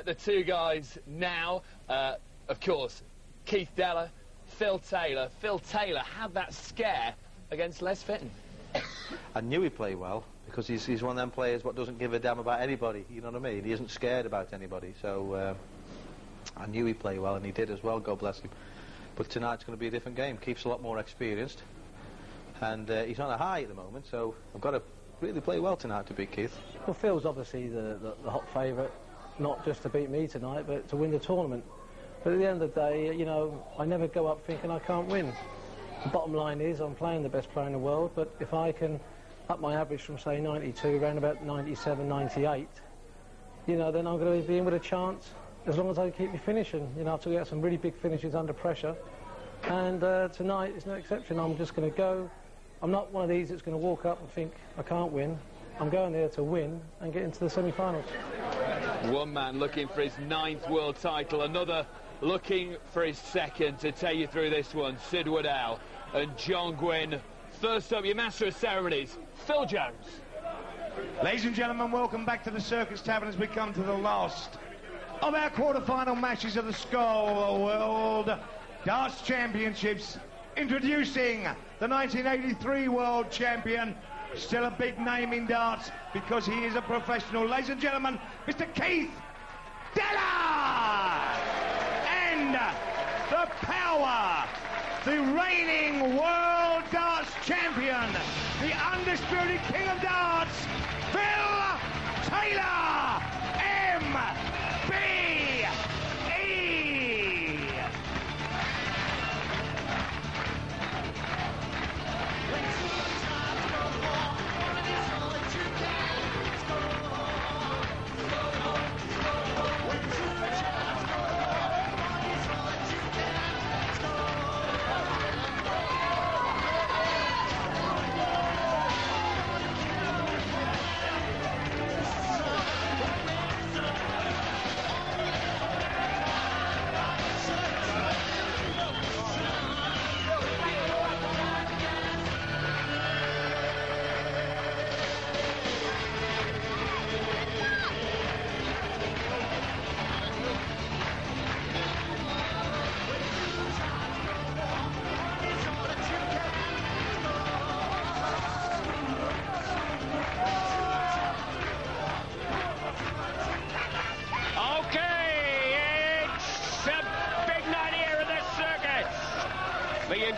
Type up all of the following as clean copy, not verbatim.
the two guys now. Of course, Keith Deller, Phil Taylor. Phil Taylor had that scare against Les Fitton. I knew he'd play well, because he's one of them players what doesn't give a damn about anybody, you know what I mean? He isn't scared about anybody, so I knew he'd play well, and he did as well, God bless him. But tonight's going to be a different game. Keith's a lot more experienced, and he's on a high at the moment, so I've got to really play well tonight to beat Keith. Well, Phil's obviously the hot favourite, not just to beat me tonight, but to win the tournament. But at the end of the day, you know, I never go up thinking I can't win. The bottom line is I'm playing the best player in the world, but if I can up my average from, say, 92, around about 97, 98, you know, then I'm going to be in with a chance as long as I keep me finishing. You know, I have to get some really big finishes under pressure, and tonight is no exception. I'm just going to go. I'm not one of these that's going to walk up and think I can't win. I'm going there to win and get into the semi-finals. One man looking for his 9th world title, another looking for his 2nd. To take you through this one, Sid Waddell and John Gwynn. First up, your master of ceremonies, Phil Jones. Ladies and gentlemen, welcome back to the Circus Tavern as we come to the last of our quarter-final matches of the Skull World Darts Championships. Introducing the 1983 world champion, still a big name in darts because he is a professional. Ladies and gentlemen, Mr. Keith Deller! And the power, the reigning world darts champion, the undisputed king of darts, Phil Taylor, MBE!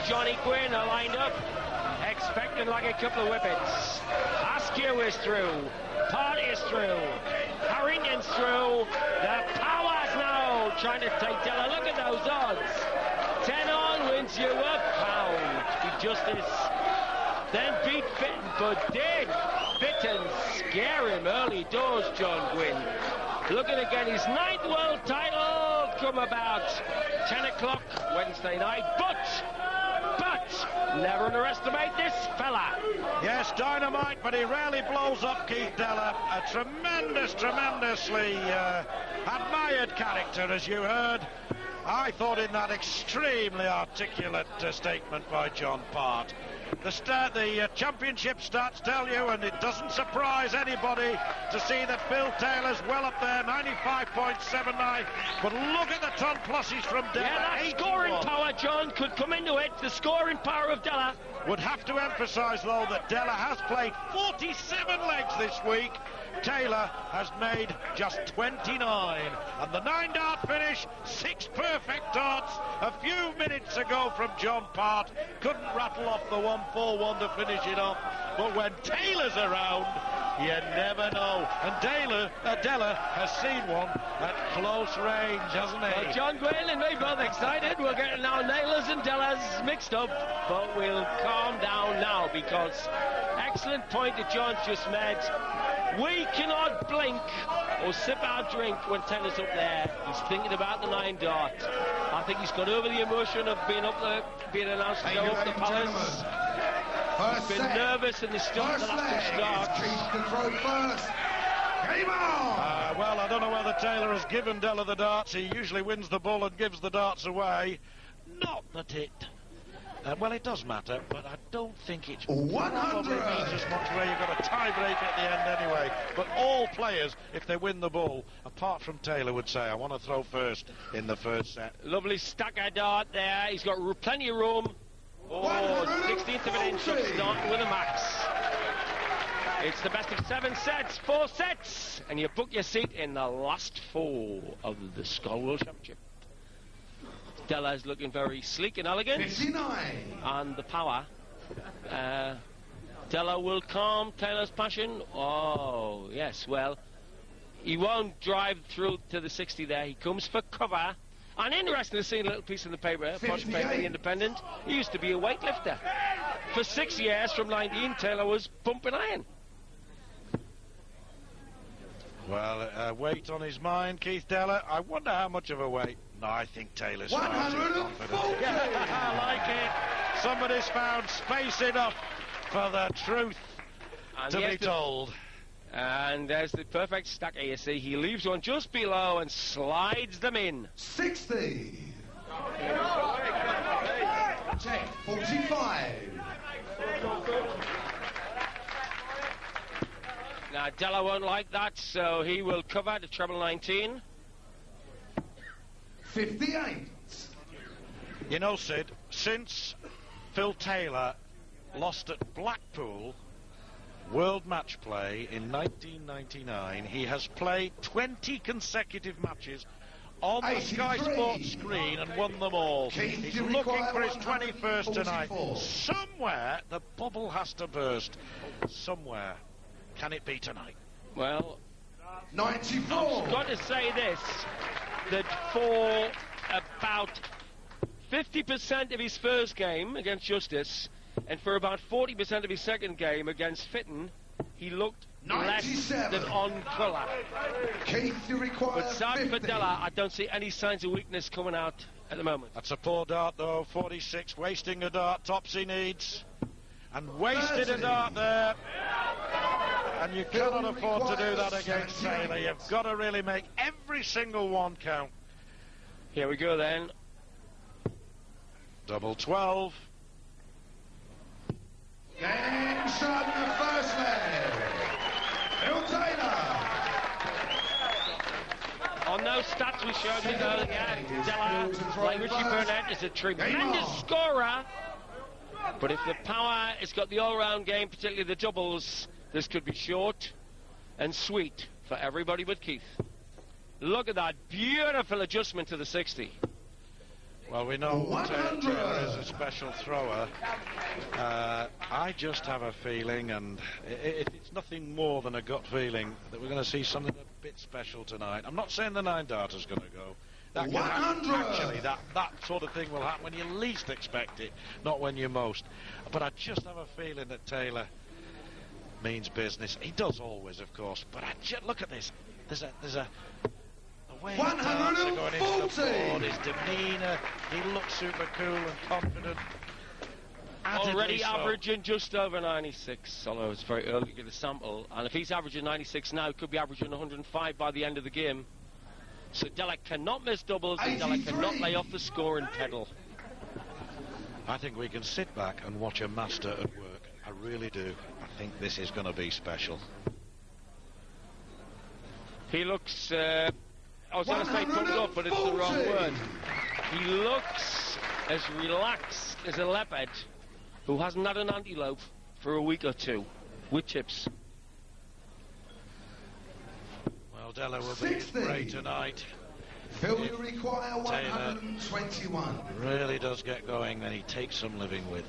Johnny Gwynn are lined up, expecting like a couple of whippets. Askew is through, Part is through, Harrington's through, the Powers now trying to take Deller. Look at those odds. 10 on wins you a pound. Be Justice, then beat Fitton, but did Fitton scare him early doors, John Gwynn. Looking again, his 9th world title come about 10 o'clock Wednesday night, but never underestimate this fella. Yes, dynamite, but he rarely blows up, Keith Deller. A tremendously admired character, as you heard. I thought in that extremely articulate statement by John Part. The championship stats tell you, and it doesn't surprise anybody to see that Phil Taylor's well up there, 95.79. But look at the ton pluses from Deller. Yeah, that 81. Scoring power, John, could come into it. The scoring power of Deller. Would have to emphasise, though, that Deller has played 47 legs this week. Taylor has made just 29, and the 9-dart finish, 6 perfect darts a few minutes ago from John Part. Couldn't rattle off the 1-4-1 to finish it off, but when Taylor's around, you never know. And Deller has seen one at close range, hasn't he? Well, John Gwynn and me both excited. We'll get now Naylor's and Deller's mixed up, but we'll calm down now, because excellent point that John's just made. We cannot blink or sip our drink when Taylor's up there. He's thinking about the 9-dart. I think he's got over the emotion of being up there, being announced to go up the Palace. He's been nervous and he's still the last 2 starts. Game on! Well, I don't know whether Taylor has given Deller the darts. He usually wins the ball and gives the darts away. Not that it Well, it does matter, but I don't think it 100 probably means as much where you've got a tie-break at the end anyway. But all players, if they win the ball, apart from Taylor, would say, I want to throw first in the first set. Lovely stacker dart there. He's got plenty of room. Oh, 16th of an inch up, starting with a max. It's the best of 7 sets, 4 sets, and you book your seat in the last 4 of the Skull World Championship. Della's looking very sleek and elegant. 59. And the power. Della will calm Taylor's passion. Oh, yes, well, he won't drive through to the 60 there. He comes for cover. And interesting to see a little piece in the paper, Posh paper, The Independent. He used to be a weightlifter. For 6 years, from 19, Taylor was pumping iron. Well, weight on his mind, Keith Della. I wonder how much of a weight. No, I think Taylor's far too confident. Yeah, I like it. Somebody's found space enough for the truth to be told. And there's the perfect stacker, you see. He leaves one just below and slides them in. 60. Check. 45. Now, Della won't like that, so he will cover the treble 19. 58. You know, Sid, since Phil Taylor lost at Blackpool World Match Play in 1999, he has played 20 consecutive matches on the Sky Sports screen and won them all. He's looking for his 21st tonight. Somewhere the bubble has to burst. Somewhere. Can it be tonight? Well, 94. I've got to say this, that for about 50% of his first game against Justice and for about 40% of his second game against Fitton, he looked 97. less than on colour. Keith, you require But sad 50. for Della, I don't see any signs of weakness coming out at the moment. That's a poor dart, though. 46, wasting a dart. Topsy needs. And wasted 30. a dart there. And you cannot afford to do that against Taylor. You've got to really make every single one count. Here we go then. Double 12. Game shot in the first leg. Phil Taylor. On those stats we showed you earlier, Della, like Richie Burnett, is a tremendous scorer. But if the power has got the all-round game, particularly the doubles, this could be short and sweet for everybody but Keith. Look at that beautiful adjustment to the 60. Well, we know Taylor is a special thrower. I just have a feeling, and it's nothing more than a gut feeling, that we're going to see something a bit special tonight. I'm not saying the 9-darter's going to go. That can happen, actually, that sort of thing will happen when you least expect it, not when you most. But I just have a feeling that Taylor means business. He does always, of course, but look at this. There's a way his darts are going into the board, his demeanour, he looks super cool and confident. Already averaging just over 96, although it's very early to get a sample. And if he's averaging 96 now, he could be averaging 105 by the end of the game. So Della cannot miss doubles, and Della cannot lay off the scoring pedal. I think we can sit back and watch a master at work. I really do. I think this is going to be special. He looks, I was going to say pumped up, but it's the wrong word. He looks as relaxed as a leopard who hasn't had an antelope for a week or two with chips. Well, Della will be great tonight. Phil, you require 121. Really does get going, and he takes some living with.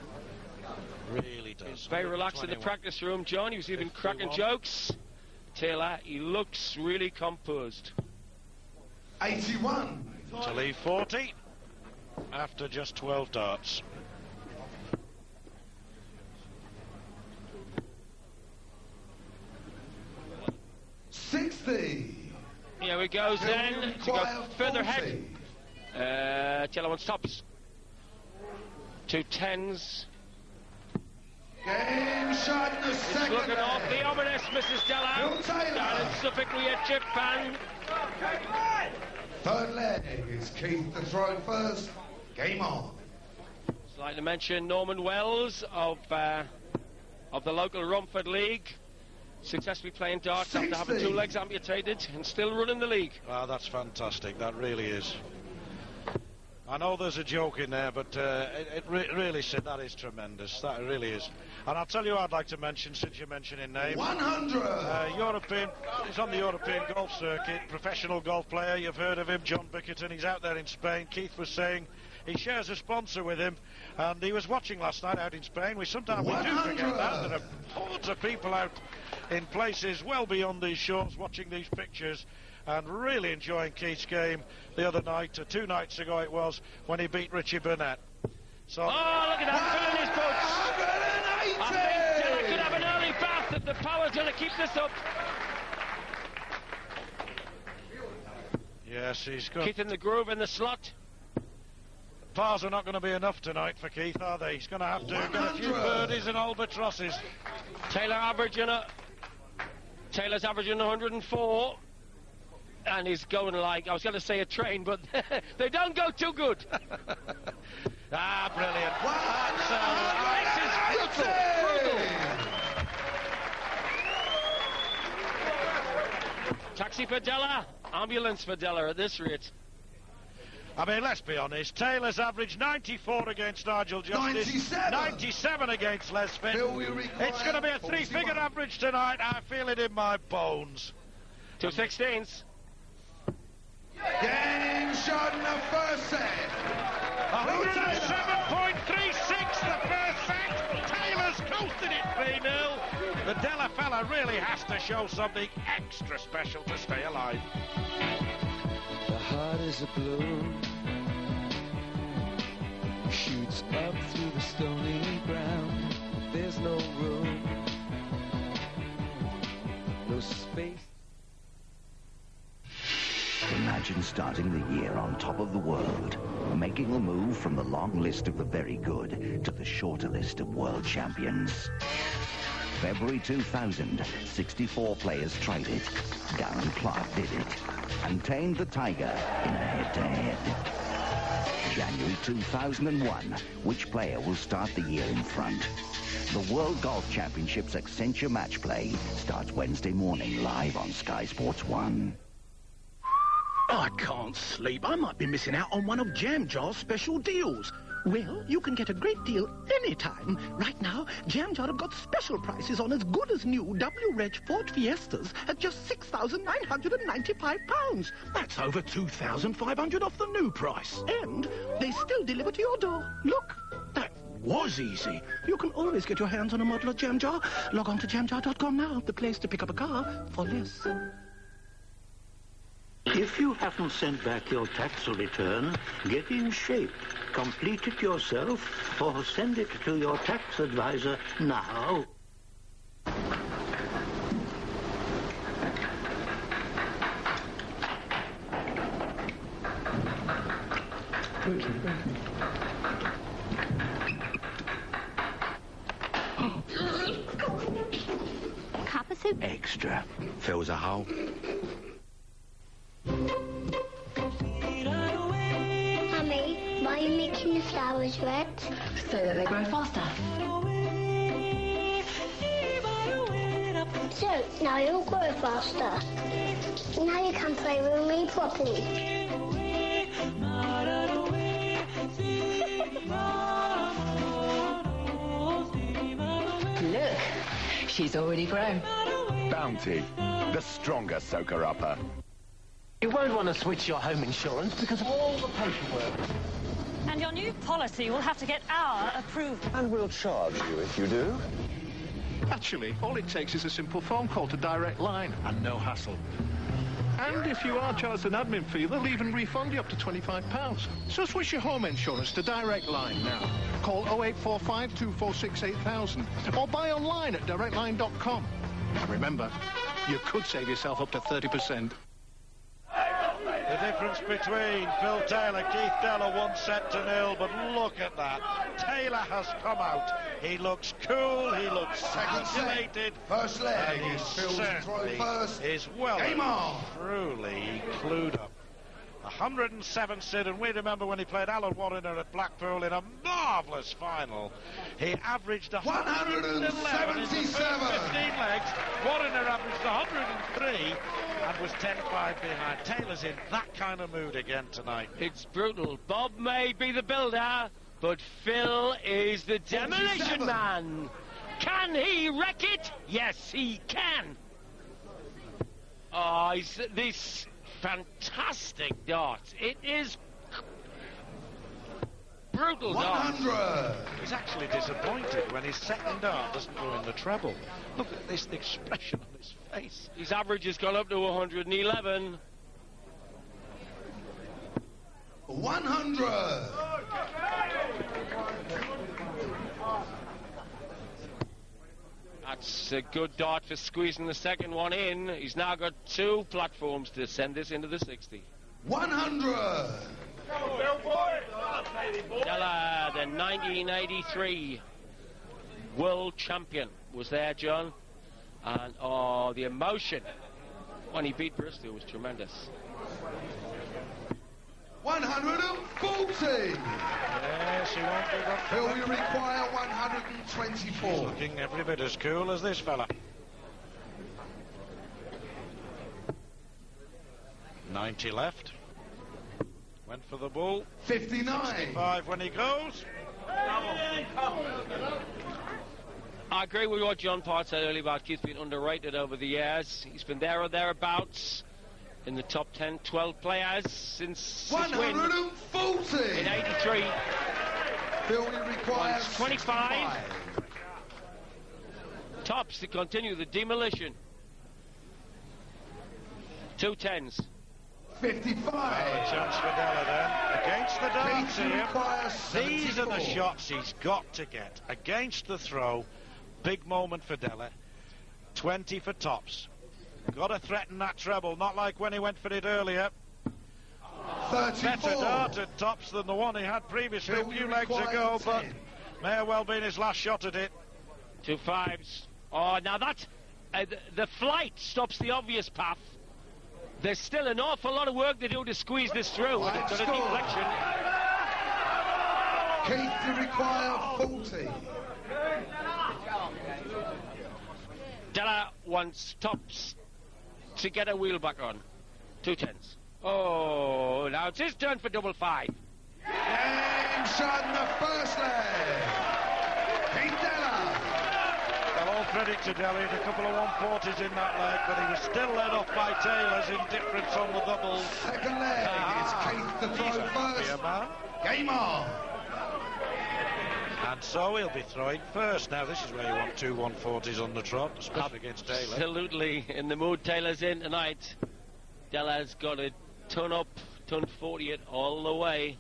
Really does. He's very relaxed in the practice room, John. He was even cracking jokes. Taylor, he looks really composed. 81. To leave 40 after just 12 darts. Here we go then, to go further ahead. Taylor wants tops. 2 10s. Game shot in the second. Looking off the ominous Mrs. Della. Down in Suffolk, we had chip fan. Third leg is Keith to throw first. Game on. I'd like to mention Norman Wells of the local Romford League, successfully playing darts after having 2 legs amputated and still running the league. Wow, that's fantastic, that really is. I know there's a joke in there, but really, Sid, that is tremendous. That really is. And I'll tell you what I'd like to mention, since you're mentioning names. 100! He's on the European golf circuit, professional golf player. You've heard of him, John Bickerton. He's out there in Spain. Keith was saying he shares a sponsor with him, and he was watching last night out in Spain. Sometimes we do forget that. There are hordes of people out in places well beyond these shores watching these pictures and really enjoying Keith's game the other night, 2 nights ago it was, when he beat Richie Burnett. So, oh, look at that, filling his boots. I think Dilla could have an early bath if the power's going to keep this up. Yes, he's good. Keith in the groove in the slot. Pars are not going to be enough tonight for Keith, are they? He's going to have to get a few birdies and albatrosses. Taylor's averaging 104. And he's going like, I was going to say a train, but they don't go too good. Brilliant. This is brutal. Taxi for Della, ambulance for Della at this rate. I mean, let's be honest. Taylor's averaged 94 against Nigel Justice, 97 against Les Finn. It's going to be a 3-figure average tonight. I feel it in my bones. 2 16s. Game shot in the first set. 107.36 the first set. Taylor's coasted it 3-0. The Della fella really has to show something extra special to stay alive. The heart is a balloon, shoots up through the stony ground. There's no room, no space. Imagine starting the year on top of the world, making a move from the long list of the very good to the shorter list of world champions. February 2000, 64 players tried it. Darren Clarke did it and tamed the tiger in a head-to-head. January 2001, which player will start the year in front? The World Golf Championships Accenture Match Play starts Wednesday morning live on Sky Sports 1. I can't sleep. I might be missing out on one of Jam Jar's special deals. Well, you can get a great deal anytime. Right now, Jam Jar have got special prices on as good as new W-Reg Ford Fiestas at just £6,995. That's over £2,500 off the new price. And they still deliver to your door. Look, that was easy. You can always get your hands on a model of Jam Jar. Log on to jamjar.com now, the place to pick up a car for less. If you haven't sent back your tax return, get in shape. Complete it yourself or send it to your tax advisor now. Copper soup? Extra. Fills a hole. Mummy, why are you making the flowers red? So that they grow faster. So, now you'll grow faster. Now you can play with me properly. Look, she's already grown. Bounty, the stronger soaker-upper. You won't want to switch your home insurance because of all the paperwork. And your new policy will have to get our approval. And we'll charge you if you do. Actually, all it takes is a simple phone call to Direct Line and no hassle. And if you are charged an admin fee, they'll even refund you up to £25. So switch your home insurance to Direct Line now. Call 0845 246 8000 or buy online at directline.com. And remember, you could save yourself up to 30%. The difference between Phil Taylor, Keith Della, 1-0, but look at that. Taylor has come out. He looks cool, he looks calculated. First leg and is Phil's throw first. Is well Game on. Truly clued up. 107, Sid, and we remember when he played Alan Warriner at Blackpool in a marvellous final. He averaged 111 in the first 15 legs. Warriner averaged 103 and was 10-5 behind. Taylor's in that kind of mood again tonight. It's brutal. Bob may be the builder, but Phil is the demolition man. Can he wreck it? Yes, he can. Oh, this fantastic dart. It is brutal dart. 100. He's actually disappointed when his second dart doesn't ruin the treble. Look at this, the expression on his face. His average has gone up to 111. 100. That's a good dart for squeezing the second one in. He's now got 2 platforms to send this into the 60. 100. Della, the 1983 world champion, was there, John. And, oh, the emotion when he beat Bristol was tremendous. 140. Yes, he won't give up. Will we require 124? He's looking every bit as cool as this fella. 90 left. Went for the ball. 59. 65 when he goes. I agree with what John Part said earlier about Keith being underrated over the years. He's been there or thereabouts in the top 10, 12 players since his win 140. in 83. Phil requires 25. Tops to continue the demolition. 2 10s. 55. Well, a chance for Della then. Against the darts here. These are the 74. shots he's got to get. Against the throw. Big moment for Della. 20 for tops. Got to threaten that treble, not like when he went for it earlier. 34. Better dart at tops than the one he had previously a few legs ago, but may have well been his last shot at it. 2 5s. Oh, now that the flight stops the obvious path. There's still an awful lot of work to do to squeeze this through. With a deflection. Keith to require 40. Della wants tops to get a wheel back on. 2 10s. Oh, now it's his turn for double 5. Game shot in the first leg. Keith Della. Well, all credit to Della. He had a couple of 140s in that leg, but he was still led off by Taylor's indifference on the doubles. Second leg. It's Keith to throw first. Game on. And so he'll be throwing first. Now, this is where you want 2 140s on the trot, especially against Taylor. Absolutely. In the mood Taylor's in tonight. Della's got to turn up, turn 40 it all the way.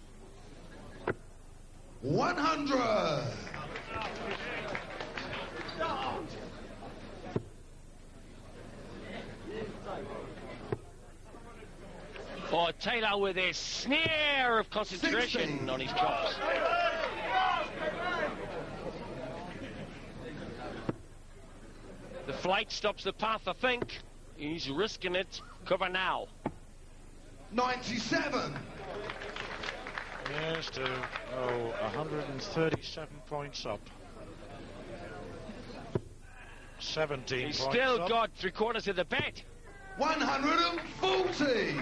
100. Oh, Taylor with a sneer of concentration 16. on his chops. The flight stops the path, I think. He's risking it. Cover now. 97. Yes, to 137 points up. 17 He's points still up. got 3/4 of the bet. 140.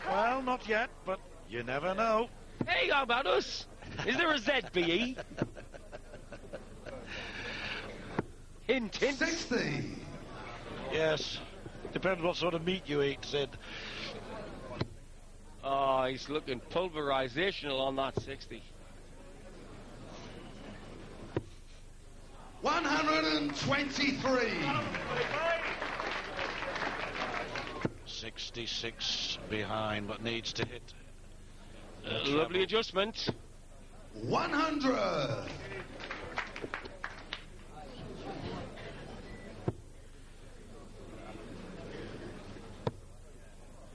Well, not yet, but you never know. Hey, how about us? Is there a ZBE? Hint, hint. 60. Yes. Depends what sort of meat you eat, Sid. Oh, he's looking pulverizational on that 60. 123. 66 behind, but needs to hit. Lovely adjustment. 100.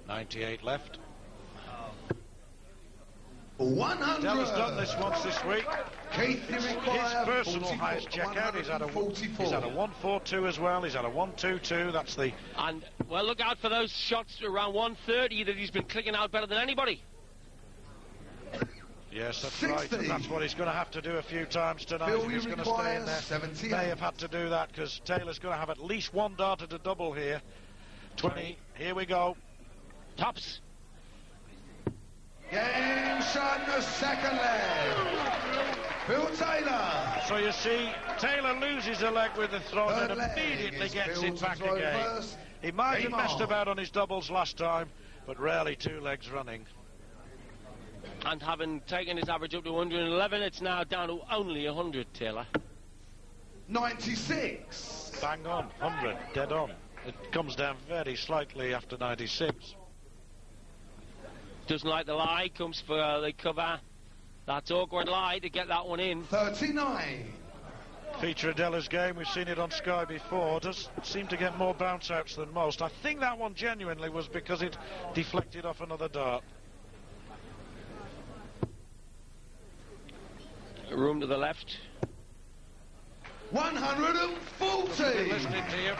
.98 left. 100. Della's done this once this week. Keith, you His require personal 44, highest checkout. He's had a 144. 142 as well. He's had a 122. That's the. And, well, look out for those shots around 130 that he's been clicking out better than anybody. Yes, that's 60. right. And that's what he's going to have to do a few times tonight. Phil, If he's you going to stay in require there. 78. May have had to do that because Taylor's going to have at least one darter to double here. 20. Here we go. Tops. Game shot in the second leg. Phil Taylor. So you see, Taylor loses a leg with the throw Third and leg immediately is gets Phil it to back throw again. first. He might have Game messed on. about on his doubles last time, but rarely two legs running. And having taken his average up to 111, it's now down to only 100, Taylor. 96. Bang on, 100, dead on. It comes down very slightly after 96. Doesn't like the lie, comes for the cover. That's awkward lie to get that one in. 39. Feature Adela's game, we've seen it on Sky before, does seem to get more bounce outs than most. I think that one genuinely was because it deflected off another dart. Room to the left. 140. Listening to you.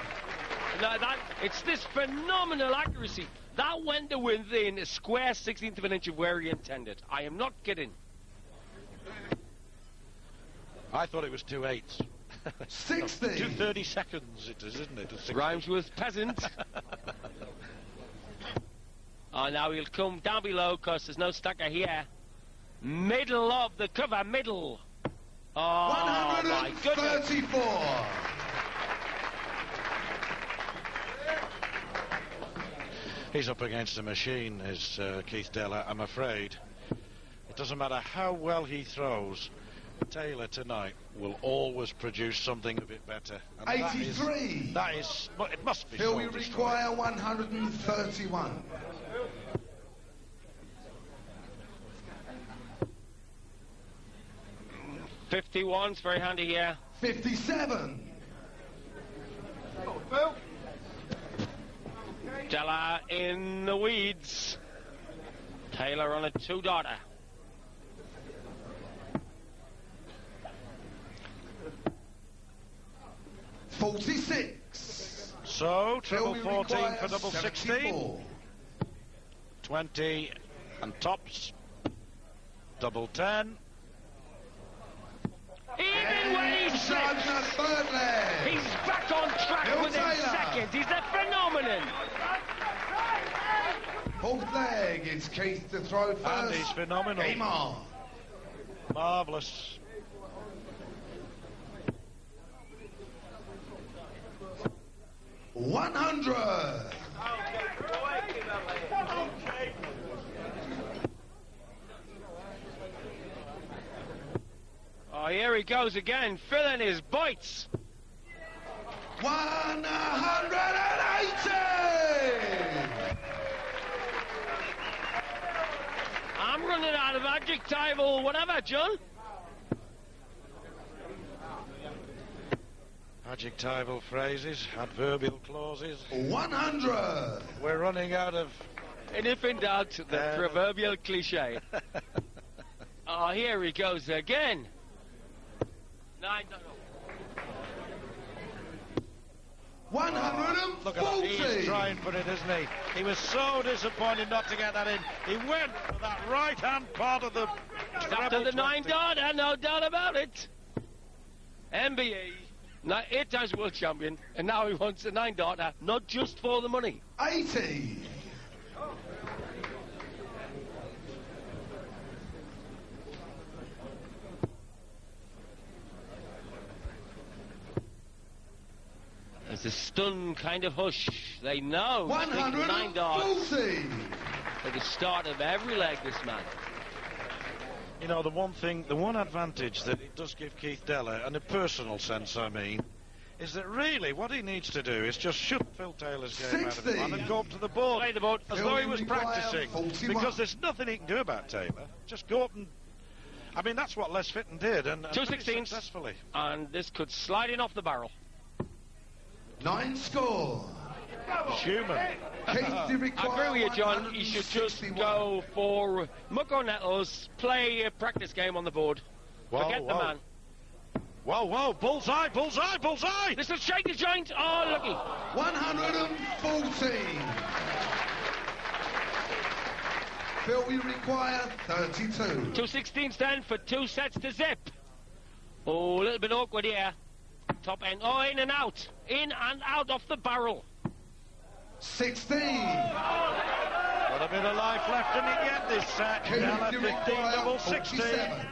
No, it's this phenomenal accuracy. That went to within a square 16th of an inch of where he intended. I am not kidding. I thought it was 2/8. 60. 2:30 seconds it is, isn't it? Rhymes with peasant. Oh, now he'll come down below because there's no stacker here. Middle of the cover, middle. Oh, my goodness. 134. He's up against a machine, is Keith Deller, I'm afraid. It doesn't matter how well he throws, Taylor tonight will always produce something a bit better. And 83. That is, it must be. Phil, you require 131. .51's very handy here. 57. Phil. Della in the weeds. Taylor on a two-darter. .46. So, treble Phil, 14 for double 16. 74. 20 and tops. Double 10. Even when he slips, the third leg. he's back on track Phil within Taylor. seconds. He's a phenomenon. Fourth leg, it's Keith to throw first. And he's phenomenal. Game on. Marvellous. $100. Oh, here he goes again, filling his bites. 180. I'm running out of adjectival whatever, John. Adjectival phrases, adverbial clauses. 100. We're running out of... And if in doubt, the proverbial cliche. Oh, here he goes again. 9. 140. Look at that, he's trying for it, isn't he? He was so disappointed not to get that in. He went for that right-hand part of the... After the 9-darter, no doubt about it. MBE, 8 times world champion, and now he wants a 9-darter, not just for the money. 80. There's a stunned kind of hush. They know. 140. 9 at the start of every leg, this man. You know, the one advantage that it does give Keith Deller, in a personal sense, I mean, is that really what he needs to do is just shut Phil Taylor's game out of the man and go up to the board. Play the board. As though he was practicing. Because there's nothing he can do about Taylor. Just go up and... I mean, that's what Les Fitton did, and 2/16 successfully. And this could slide in off the barrel. 9 score. Human. I agree with you, John. You should just go for muck or nettles, play a practice game on the board. Whoa, Forget the whoa. man. Whoa, whoa, bullseye, bullseye, bullseye! This will shake the joint. Oh, lucky. 114. Phil, we require 32. 2/16 then for 2 sets to zip. Oh, a little bit awkward here. Top end. Oh, in and out. In and out off the barrel. 16. Got a bit of life left in it yet this set. Della 15 double 16. 47.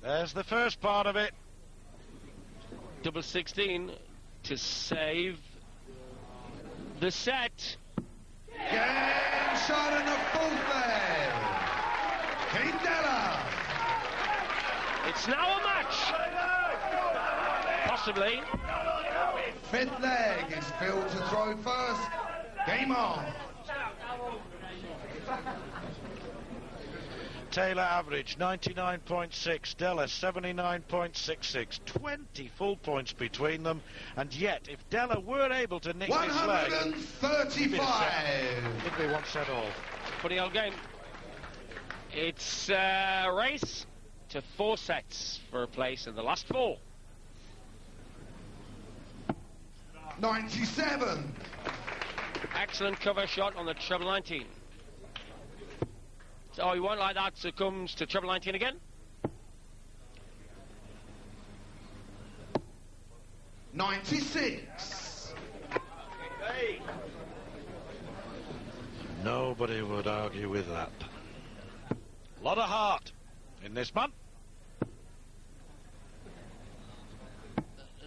There's the first part of it. Double 16 to save the set. Game shot in the fourth leg. Keith Della. It's now a match. Possibly. Fifth leg is Phil to throw first. Game on. Taylor average 99.6, Della 79.66, 20 full points between them, and yet if Della were able to nick this leg, 135. it'd be one set all. Funny old game. It's a race to 4 sets for a place in the last 4. 97. Excellent cover shot on the treble 19. So he won't like that, so comes to treble 19 again. 96. Nobody would argue with that. A lot of heart in this man.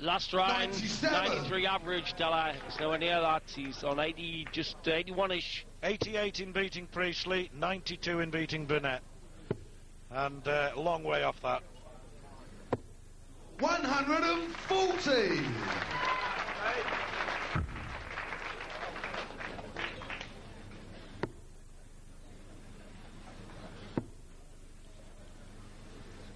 Last round, 97. 93 average. Della is nowhere near that. He's on 80, just 81-ish. 88 in beating Priestley, 92 in beating Burnett. And a long way off that. 140.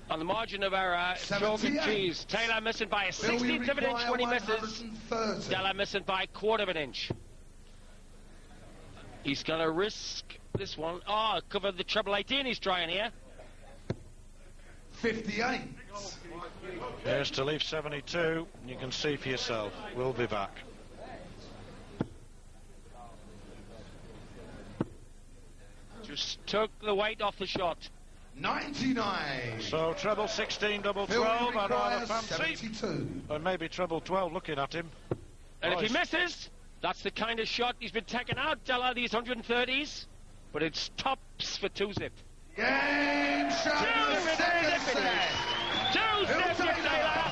On the margin of error, chalk and cheese. Taylor missing by a 16th of an inch when he misses. Della missing by a quarter of an inch. He's going to risk this one. Oh, cover the treble 18 he's trying here. 58. Here's to leave 72. You can see for yourself. We'll be back. Just took the weight off the shot. 99. So treble 16, double Phil 12, I rather requires fancy. 72. Or maybe treble 12 looking at him. And Oh, if he he's- misses, that's the kind of shot he's been taking out, Della, these 130s. But it's tops for 2-zip. Game shot in the second set. 2-zip to Taylor.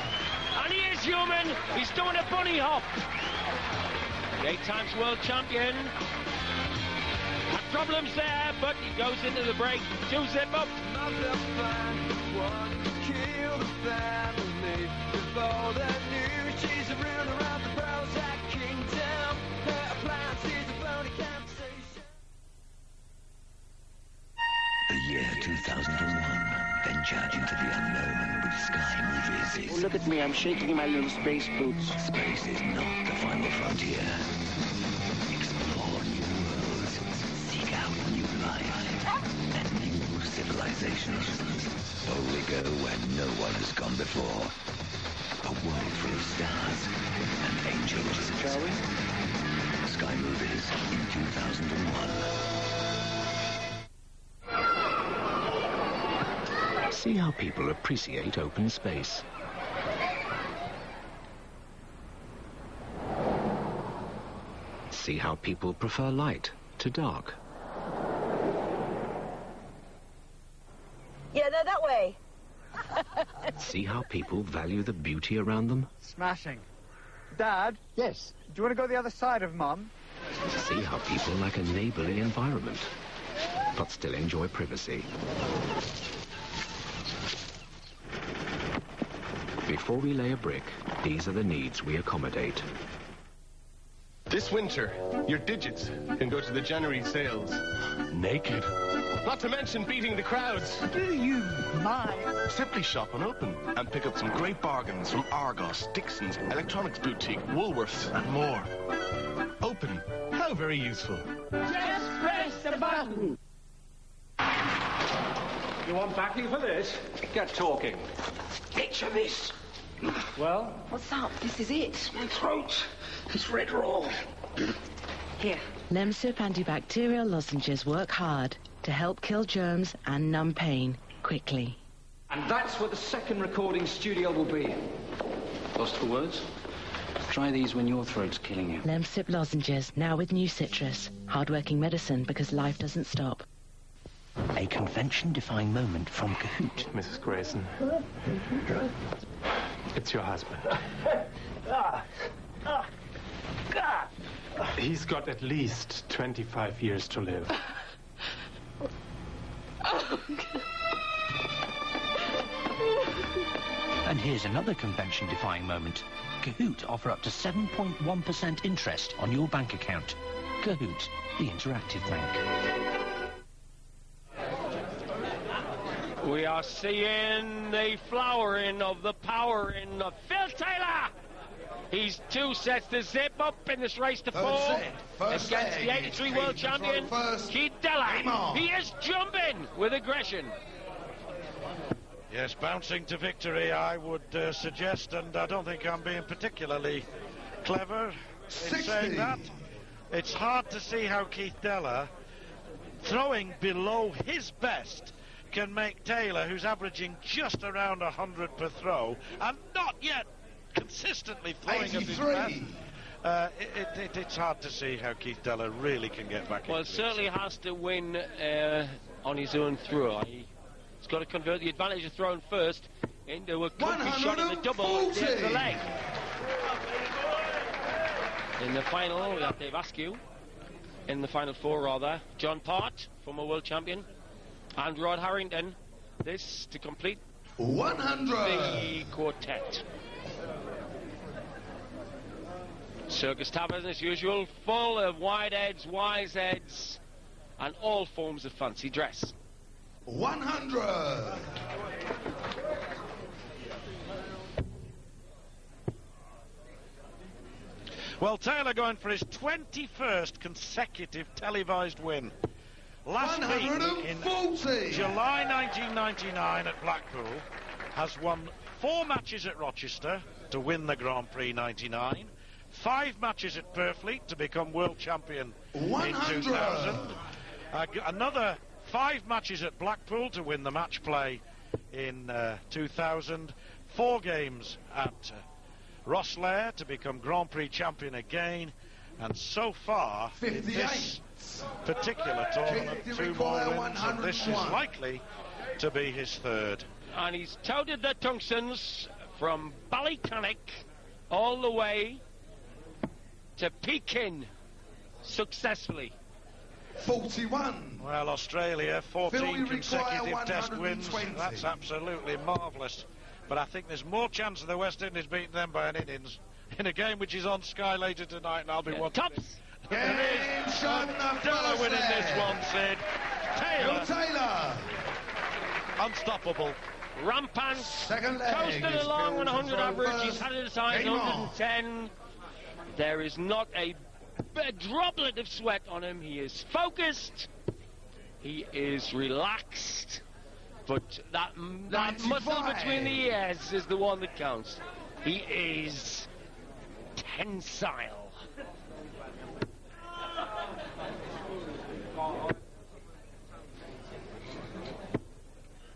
And he is human. He's doing a bunny hop. The 8 times world champion. Had problems there, but he goes into the break. 2-zip up. The year 2001, venture into the unknown with Sky Movies. Oh, look at me, I'm shaking in my little space boots. Space is not the final frontier. Explore new worlds, seek out new life, and new civilizations. Boldly go where no one has gone before. A world full of stars and angels. Shall we? Sky Movies in 2001. See how people appreciate open space. See how people prefer light to dark. Yeah, no, that way. See how people value the beauty around them. Smashing. Dad? Yes? Do you want to go the other side of Mum? See how people like a neighborly environment, but still enjoy privacy. Before we lay a brick, these are the needs we accommodate. This winter, your digits can go to the January sales naked. Not to mention beating the crowds. Do you mind? Simply shop on Open and pick up some great bargains from Argos, Dixon's, Electronics Boutique, Woolworths, and more. Open. How very useful. Just press the button. You want backing for this? Get talking. Picture this. Well? What's up? This is it. My throat. It's red raw. Here. Lemsip antibacterial lozenges work hard to help kill germs and numb pain quickly. And that's where the second recording studio will be. Lost for words? Try these when your throat's killing you. Lemsip lozenges, now with new citrus. Hard-working medicine because life doesn't stop. A convention-defying moment from Kahoot. Mrs. Grayson. It's your husband. He's got at least 25 years to live. And here's another convention-defying moment. Kahoot offer up to 7.1% interest on your bank account. Kahoot, the interactive bank. We are seeing the flowering of the powering of Phil Taylor. He's 2 sets to zip up in this race to 4 against the 83 world champion, Keith Della. He is jumping with aggression. Yes, bouncing to victory, I would suggest, and I don't think I'm being particularly clever in saying that. It's hard to see how Keith Della, throwing below his best, can make Taylor, who's averaging just around 100 per throw, and not yet consistently throwing at his best. It's hard to see how Keith Della really can get back Well, into certainly has to win on his own throw. He's got to convert the advantage of throwing first into a country shot in the double at the end of the leg. In the final, we have Dave Askew. In the final 4, rather, John Part, former world champion, and Rod Harrington. This to complete 100 the quartet. Circus Tavern, as usual, full of wide heads, wise heads, and all forms of fancy dress. 100. Well, Taylor going for his 21st consecutive televised win. Last week, in July 1999 at Blackpool, has won 4 matches at Rochester to win the Grand Prix 99, 5 matches at Purfleet to become world champion 100. In 2000, another 5 matches at Blackpool to win the match play in 2000, 4 games at Rosslare to become Grand Prix champion again, and so far, 58. This particular tournament, 2 more wins, and this is likely to be his 3rd. And he's touted the tungstens from Ballycannick all the way to Pekin successfully. 41. Well, Australia, 14 consecutive test wins. That's absolutely marvellous. But I think there's more chance of the West Indies beating them by an innings in a game which is on Sky later tonight, and I'll be watching it. Game shot Della winning this one, Sid. Taylor. Unstoppable. Rampant. Second leg. Coasting along on 100 average. He's had it aside 110. There is not a droplet of sweat on him. He is focused. He is relaxed. But that muscle between the ears is the one that counts. He is tensile.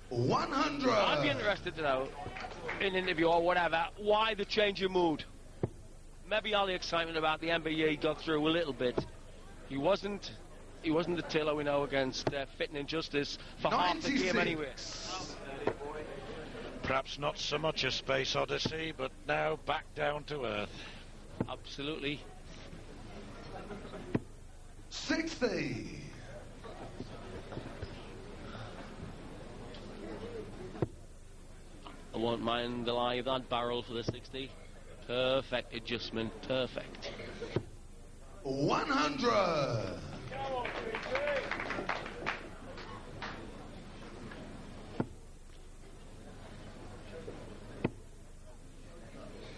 100. I'd be interested to know, in an interview or whatever, why the change of mood. Maybe all the excitement about the NBA got through a little bit. He wasn't the Taylor we know against Fitton and Justice for 96. Half the game anyway. Perhaps not so much a space odyssey, but now back down to earth. Absolutely. 60. I won't mind the lie of that barrel for the 60. Perfect adjustment, perfect. 100.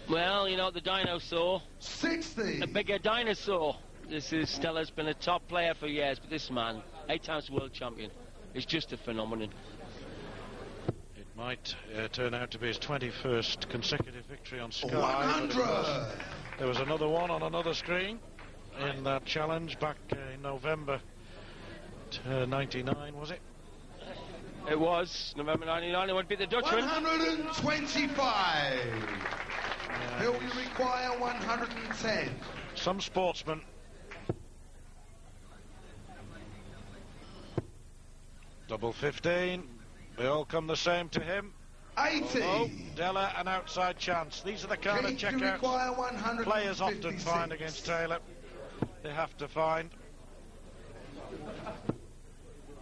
Well, you know, the dinosaur. 60. A bigger dinosaur. This is Stella's been a top player for years, but this man, 8 times world champion, is just a phenomenon. Might turn out to be his 21st consecutive victory on Sky. 100! There was another one on another screen in that challenge back in November 99, was it? It was November 99. It would be the Dutchman. 125. Phil, you require 110. Some sportsmen. Double 15. They all come the same to him. 80. Oh, Della, an outside chance. These are the kind of checkouts players often find against Taylor. They have to find.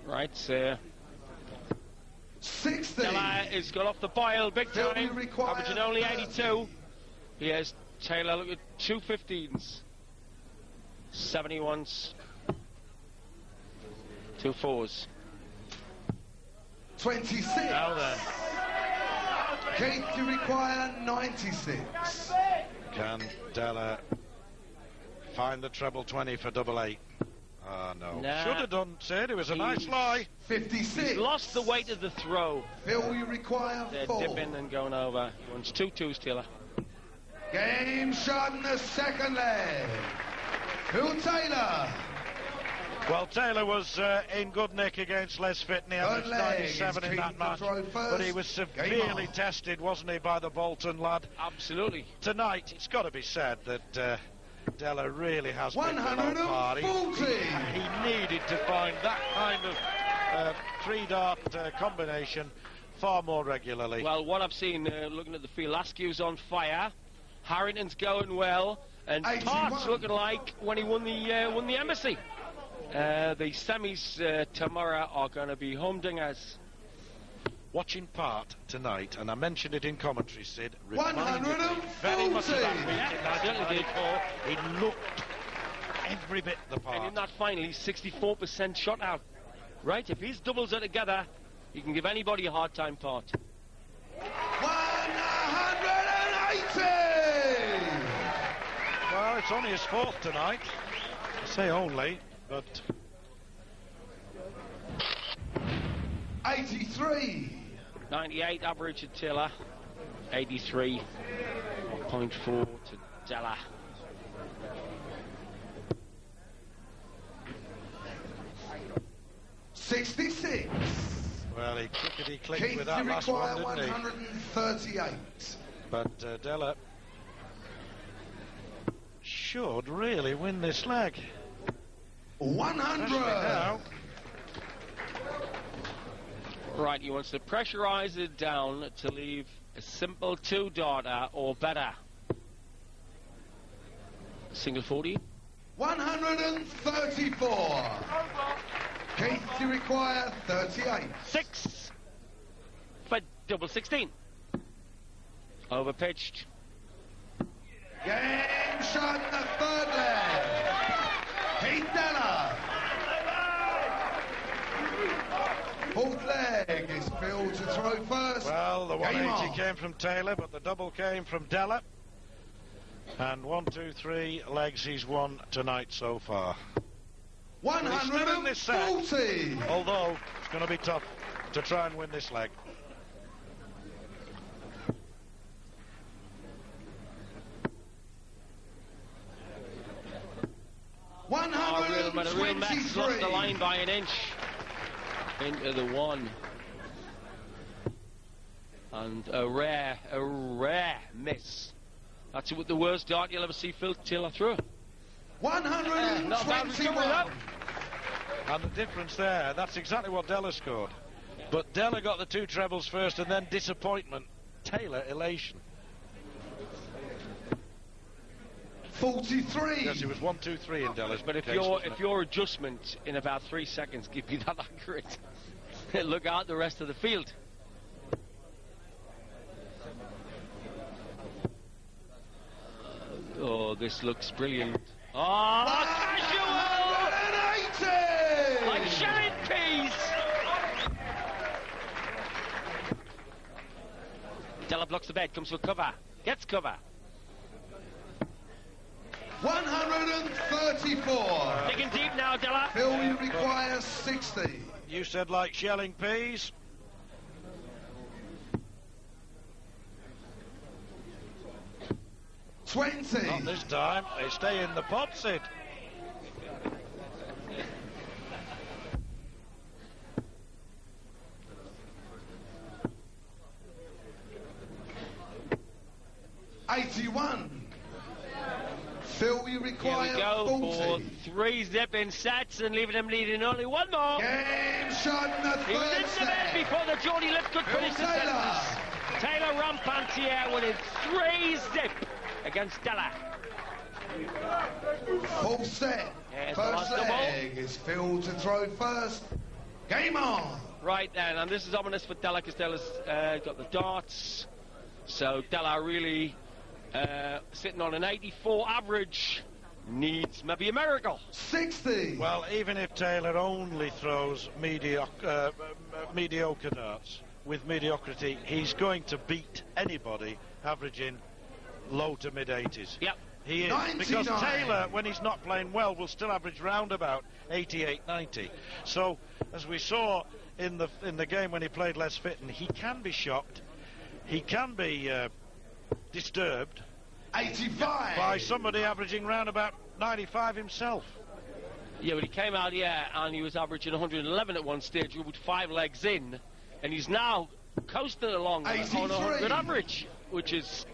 Right, 60. Della has got off the boil big time, averaging only 82. Here's Taylor, look at 2 15s. 71s. 2 4s. 26. Now then. Keith, you require 96. Can Della find the treble 20 for double 8? Oh, no. Nah. Should have done, Sid. It was a nice lie. 56. He's lost the weight of the throw. Phil, you require They're 4. dipping and going over. He wants 2 2s, Taylor. Game shot in the second leg. Phil Taylor. Well, Taylor was in good nick against Les Fitney, averaged 97 in that match, but he was severely tested, wasn't he, by the Bolton lad? Absolutely. Tonight, it's got to be said that Della really has picked the low part. He needed to find that kind of three-dart combination far more regularly. Well, what I've seen, looking at the field, Askew's on fire, Harrington's going well, and Part's looking like when he won the Embassy. The semis tomorrow are going to be humdingers. Watching Part tonight, and I mentioned it in commentary, Sid, reminded me very much of that week in 1994. He looked every bit the part. And in that final, he's 64% shot out. Right, if his doubles are together, he can give anybody a hard time, Part. 180! Well, it's only his 4th tonight. I say only, but 83. 98 average to Taylor. 83.4 to Della. $66. Well, he clickety-clicked Keith, with that you last require one, didn't he? 138. But Della should really win this leg. 100. Now. Right, he wants to pressurize it down to leave a simple 2-darter or better. Single 40. 134. Keith, you require 38. 6 for double 16. Overpitched. Game shot in the third leg. Keith Della. Fourth leg is Phil to throw first. Well, the 180 came from Taylor, but the double came from Della. And 1, 2, 3 legs he's won tonight so far. 140. Although it's going to be tough to try and win this leg. A real mess, lost the line by an inch into the 1. And a rare miss. That's the worst dart you'll ever see Phil Taylor through. 121. And the difference there, that's exactly what Della scored. But Della got the 2 trebles first and then disappointment. Taylor, elation. 43. Yes, it was 1, 2, 3 in Della's But if your adjustment in about 3 seconds give you that accurate, look out the rest of the field. Oh, this looks brilliant. Oh, casual! 180! Like shelling peas! Della blocks the bed, comes for cover, gets cover. 134. Digging deep now, Della. Phil, you require 60. You said like shelling peas. 20. Not this time. They stay in the pot, Sid. $81. Phil, you require Here we go 40. for 3 zipping sets and leaving him leading only one more. Game shot in the He was third in the set. bed before the Geordie Lift could finish the Taylor. sentence. Taylor Rampantier winning 3-zip against Della. Full set. Yes, the First last double. leg is Phil to throw first. Game on. Right then, and this is ominous for Della because Della's got the darts. So Della really sitting on an 84 average. Needs maybe a miracle. 60. Well, even if Taylor only throws mediocre darts with mediocrity, he's going to beat anybody averaging low to mid-80s. Yep. He is. 99. Because Taylor, when he's not playing well, will still average round about 88, 90. So, as we saw in the game when he played less fit, and he can be shocked, he can be disturbed 85. by somebody averaging round about 95 himself. Yeah, but he came out here and he was averaging 111 at one stage with 5 legs in, and he's now coasting along on 100 average, which is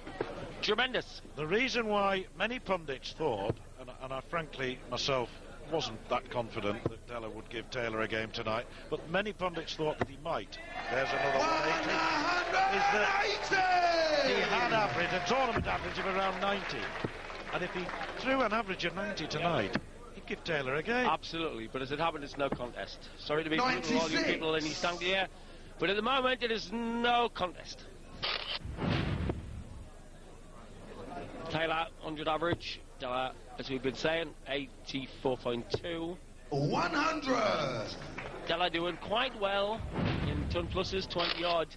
tremendous. The reason why many pundits thought, and I frankly myself wasn't that confident that Della would give Taylor a game tonight, but many pundits thought that he might. There's another 180. Is that he had average, a tournament average of around 90. And if he threw an average of 90 tonight, he'd give Taylor a game. Absolutely, but as it happened, it's no contest. Sorry to be brutal to all you people in East Anglia, but at the moment, it is no contest. Taylor, 100 average. Della, as we've been saying, 84.2. 100. Della doing quite well in ton pluses, 20 odd.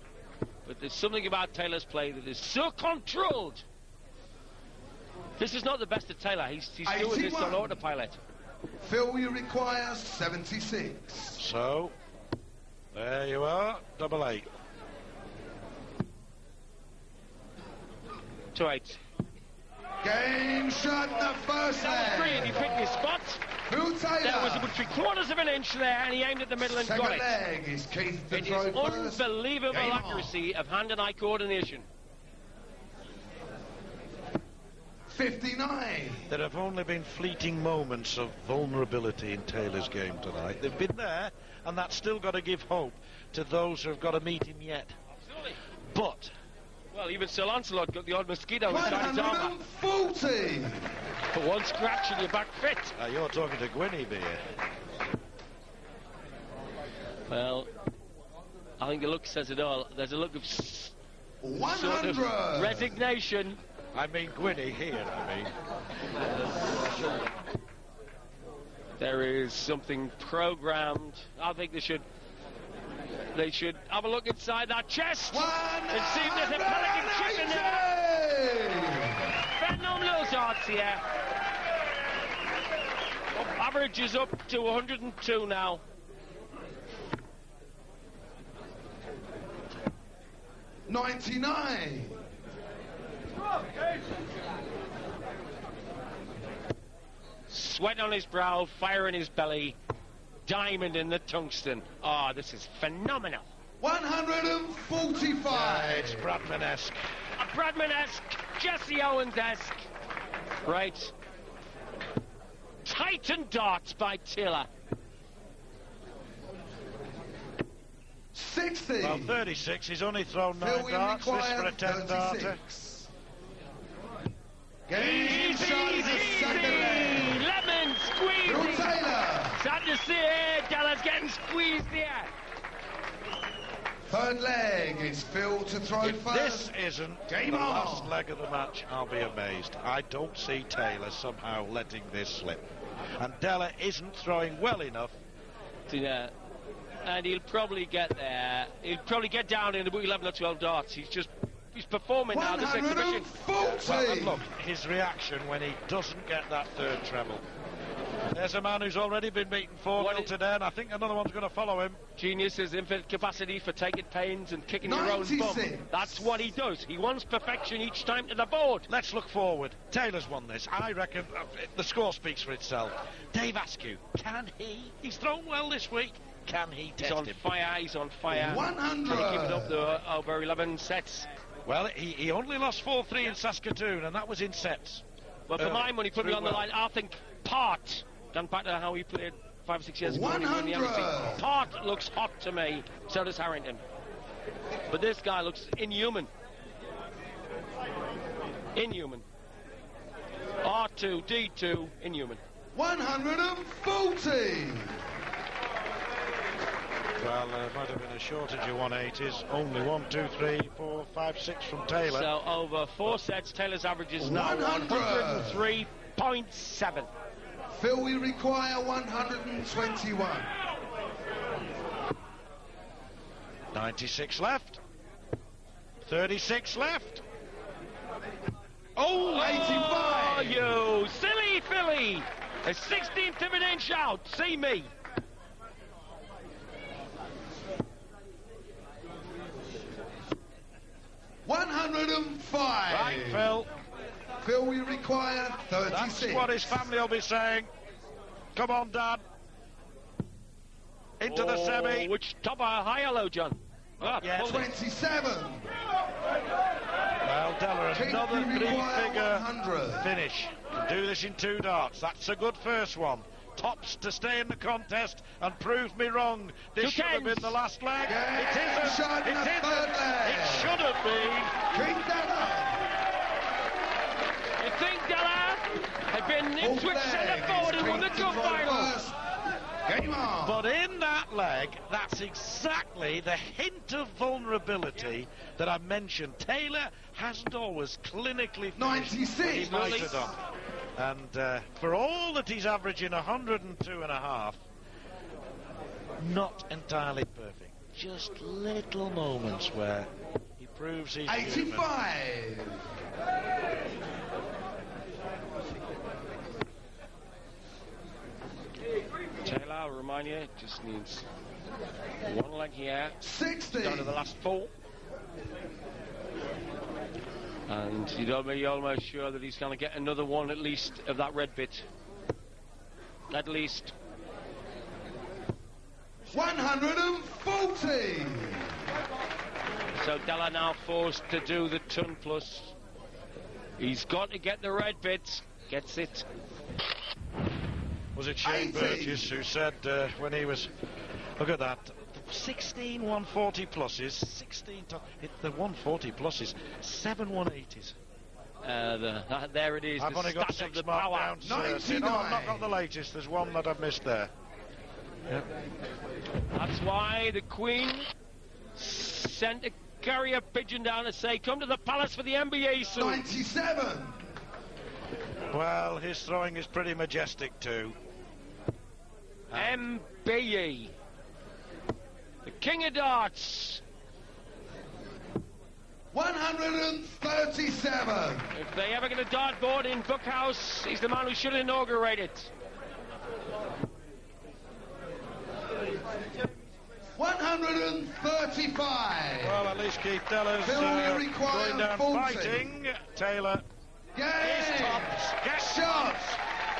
But there's something about Taylor's play that is so controlled. This is not the best of Taylor. He's doing this on autopilot. Phil, you require 76. So, there you are, double 8. 2-8. Game shot in the first That was leg. great. He picked his spot. Phil Taylor. There was about 3/4 of an inch there, and he aimed at the middle and Second got it. leg is Keith to It throw is first. unbelievable Game on. accuracy of hand and eye coordination. 59. There have only been fleeting moments of vulnerability in Taylor's game tonight. They've been there, and that's still got to give hope to those who have got to meet him yet. Absolutely. But Well, even Sir Lancelot got the odd mosquito inside his armour. 140. For one scratch and you're back fit. You're talking to Gwynny, beer. Well, I think the look says it all. There's a look of sort 100. of resignation. I mean Gwynny here, There is something programmed. I think they should have a look inside that chest and see if there's a pelican chip in there. Phenomenal darts here. Average is up to 102 now. $99. Sweat on his brow, fire in his belly, diamond in the tungsten. Oh, this is phenomenal. 145. It's Bradman-esque. A Bradman-esque, Jesse Owens-esque. Right. Titan darts by Taylor. 60. Well, 36. He's only thrown 9 Phil, we darts. This for a require 10 darter. 36. Game shot is the second leg. Lemon squeezing. Phil Taylor. Sad to see it. Della's getting squeezed here. Third leg is Phil to throw If first. this isn't Game the on. last leg of the match, I'll be amazed. I don't see Taylor somehow letting this slip. And Della isn't throwing well enough. Yeah. And he'll probably get there. He'll probably get down in about 11 or 12 darts. He's performing now this exhibition. 140. Well, and look, his reaction when he doesn't get that third treble. There's a man who's already been beaten 4-0 today, and I think another one's going to follow him. Genius is infinite capacity for taking pains and kicking your own bum. That's what he does. He wants perfection each time to the board. Let's look forward. Taylor's won this. I reckon the score speaks for itself. Dave Askew, can he? He's thrown well this week. Can he test him? He's on fire. He's on fire. 100. Can he keep it up to over 11 sets? Well, he only lost 4-3 in Saskatoon, and that was in sets. Well, for my money, put me on the line. I think Part, done back to how he played 5 or 6 years ago. 100. Part looks hot to me. So does Harrington. But this guy looks inhuman. Inhuman. R2, D2, inhuman. 140. Well, there might have been a shortage of 180s. Only 1, 2, 3, 4, 5, 6 from Taylor. So over 4 sets, Taylor's average is now 103.7. Phil, we require 121. 96 left. 36 left. Oh, 85. You silly filly. A 16th of an inch out. See me. $105. Right, Phil. Phil, we require 36. That's what his family will be saying. Come on, Dad. Into the semi. Which top or high or low, John? Yeah, 27. Well, Della, another three-figure finish. Can do this in 2 darts. That's a good first one. Tops to stay in the contest and prove me wrong. This should have been the last leg. Yeah, it isn't. It isn't. It should have been. King Della. You think Della had been Ipswich centre forward and won the cup final? Game on. But in that leg, that's exactly the hint of vulnerability that I mentioned. Taylor hasn't always clinically 96. He might have done. And for all that he's averaging 102.5, not entirely perfect. Just little moments where he proves he's 85. Taylor, I'll remind you, just needs one leg here. 60. Down to the last 4. And you're almost sure that he's going to get another one at least of that red bit. At least. 140. So Della now forced to do the ton plus. He's got to get the red bit. Gets it. Was it Shane 80. Burgess who said when he was... Look at that. 16 140 pluses, 16 the 140 pluses, 7 180s. There it is. I've only got 6 the marked power. down. No, I've not got the latest. There's one that I've missed there. Yep. That's why the Queen sent a carrier pigeon down to say, come to the palace for the NBA soon. 97. Well, his throwing is pretty majestic too. MBE. The King of Darts. 137. If they ever get a dartboard in Bookhouse, he's the man who should inaugurate it. 135. Well, at least Keith Della's going down 40. fighting. Taylor. His tops. Get shots.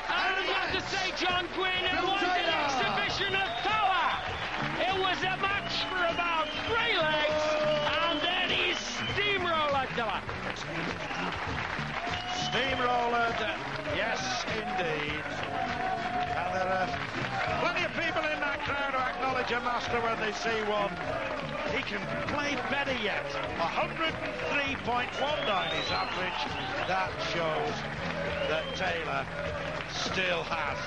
I would love to say John Quinn had won an exhibition of power. It was a match for about 3 legs, and then he steamrolled Della. Steamrolled, yes, indeed. And there are plenty of people in that crowd who acknowledge a master when they see one. He can play better yet. 103.19 is average. That shows that Taylor still has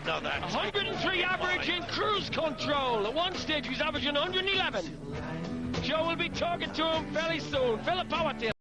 another 103 average in cruise control. At one stage he was averaging 111. Joe will be talking to him fairly soon. Philip Howard.